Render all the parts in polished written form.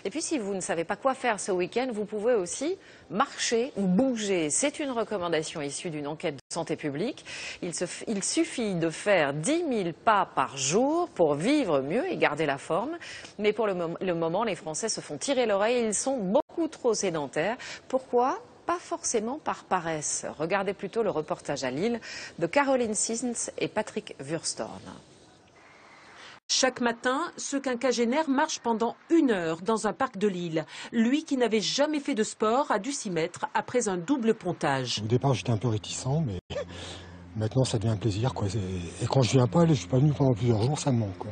Et puis si vous ne savez pas quoi faire ce week-end, vous pouvez aussi marcher ou bouger. C'est une recommandation issue d'une enquête de santé publique. Il suffit de faire 10 000 pas par jour pour vivre mieux et garder la forme. Mais pour le moment, les Français se font tirer l'oreille et ils sont beaucoup trop sédentaires. Pourquoi ? Pas forcément par paresse. Regardez plutôt le reportage à Lille de Caroline Sins et Patrick Wurstorn. Chaque matin, ce quinquagénaire marche pendant 1 heure dans un parc de Lille. Lui qui n'avait jamais fait de sport a dû s'y mettre après un double pontage. Au départ, j'étais un peu réticent, mais maintenant, ça devient un plaisir, quoi. Et quand je viens pas, je suis pas venu pendant plusieurs jours, ça me manque, quoi.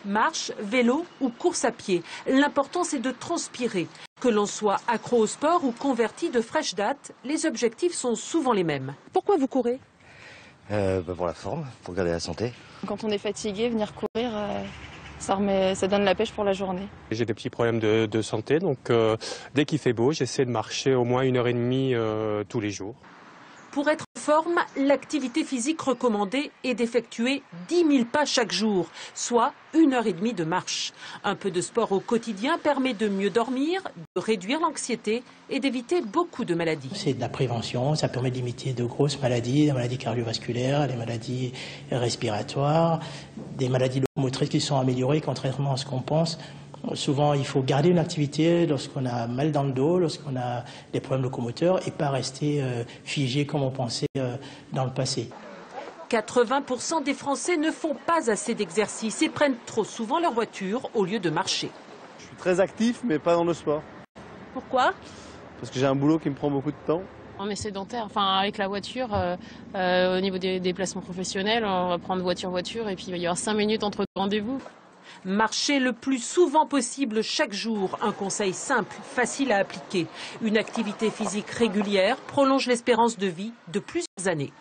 Marche, vélo ou course à pied, l'important c'est de transpirer. Que l'on soit accro au sport ou converti de fraîche date, les objectifs sont souvent les mêmes. Pourquoi vous courez ? Pour la forme, pour garder la santé. Quand on est fatigué, venir courir, ça donne la pêche pour la journée. J'ai des petits problèmes de santé, donc dès qu'il fait beau, j'essaie de marcher au moins 1h30 tous les jours. Pour être en forme, l'activité physique recommandée est d'effectuer 10 000 pas chaque jour, soit 1h30 de marche. Un peu de sport au quotidien permet de mieux dormir, de réduire l'anxiété et d'éviter beaucoup de maladies. C'est de la prévention, ça permet de limiter de grosses maladies, des maladies cardiovasculaires, des maladies respiratoires, des maladies locomotrices qui sont améliorées contrairement à ce qu'on pense. Souvent, il faut garder une activité lorsqu'on a mal dans le dos, lorsqu'on a des problèmes locomoteurs et pas rester figé comme on pensait dans le passé. 80% des Français ne font pas assez d'exercice et prennent trop souvent leur voiture au lieu de marcher. Je suis très actif, mais pas dans le sport. Pourquoi ? Parce que j'ai un boulot qui me prend beaucoup de temps. On est sédentaire, enfin avec la voiture, au niveau des déplacements professionnels, on va prendre voiture et puis il va y avoir 5 minutes entre deux rendez-vous. Marcher le plus souvent possible chaque jour, un conseil simple, facile à appliquer. Une activité physique régulière prolonge l'espérance de vie de plusieurs années.